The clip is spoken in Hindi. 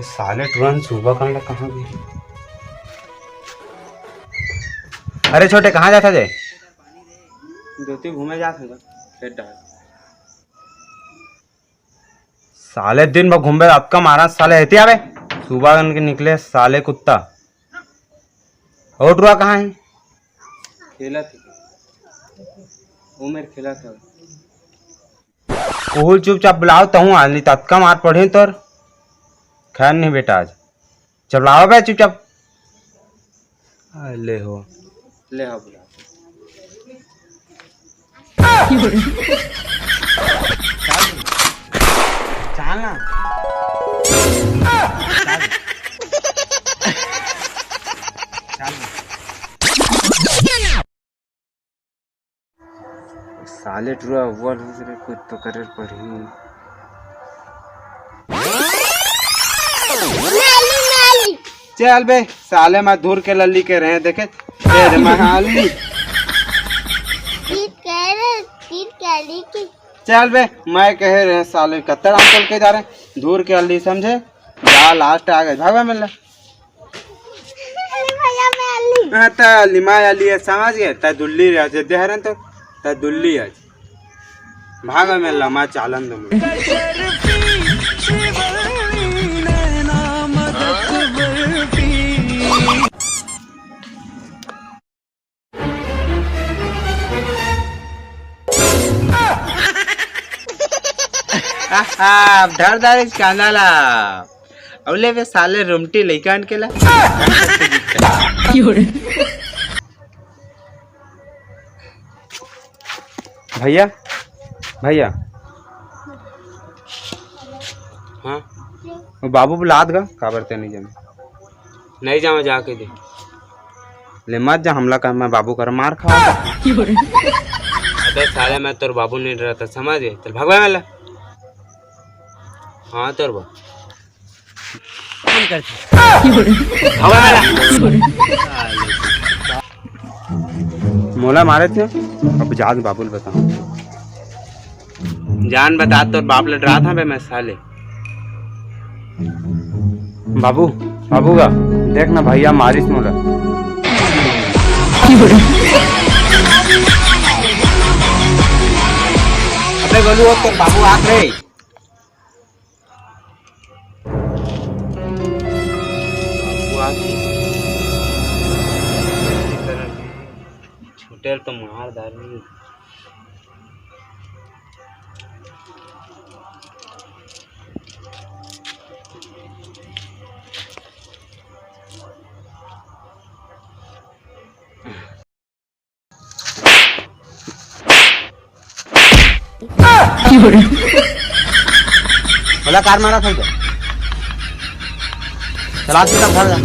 साले तुरंत सुबह कांड कहाँ गए? अरे छोटे कहाँ जाता जे? दोती घूमे जात है खेत डाल। साले दिन भर घूमे आपका मारा साले हेती आवे सुबह के निकले साले कुत्ता। और रुआ कहाँ है? खेला थी उमेर खेला था। कोहुल चुपचाप बुलाओ तहूँ आज नहीं तत्का मार पड़े तोर। खैर नहीं बेटा आज चल बुलाओ बे चुपचाप। ले हो ले आओ बुला। चल ना साले टूरा अव्वल हो गए कुछ तो करे पड़ी। चल बे साले मैं दूर के लल्ली के रहे देखे तेरे महाली। चल बे मैं कह रहे साले कत्तर अंकल के जा रहे दूर के अल्ली समझे जा लास्ट आ गए भागवा मिल लिमाया लिए समझ गए ता दुल्ली रहे देहरन तो ता दुल्ली आज भागा में लमा चालन दो। धर धर कानाला अवले वे साले रुमटी लइकान केला। भैया भैया हाँ वो बाबू बुलाद गा काबरते नहीं जमे नहीं जाओ जाके दे ले मत जा हमला कर मैं बाबू कर मार खा। अबे साले मैं तोर बाबू नहीं रहता समझ गए चल भगवा मेला। हाँ तोर बाबू भगवा मेला मोला मारे थे अब जान बाबू ने बता जान बता तोर बाप लड़ रहा था बे मैं साले। बाबू बाबू का देख ना भैया मारिस मोला। अबे बोलू तो बाबू आख रहे छोटे तो मार दारी। बोला कार मारा था चला सीधा घर जा।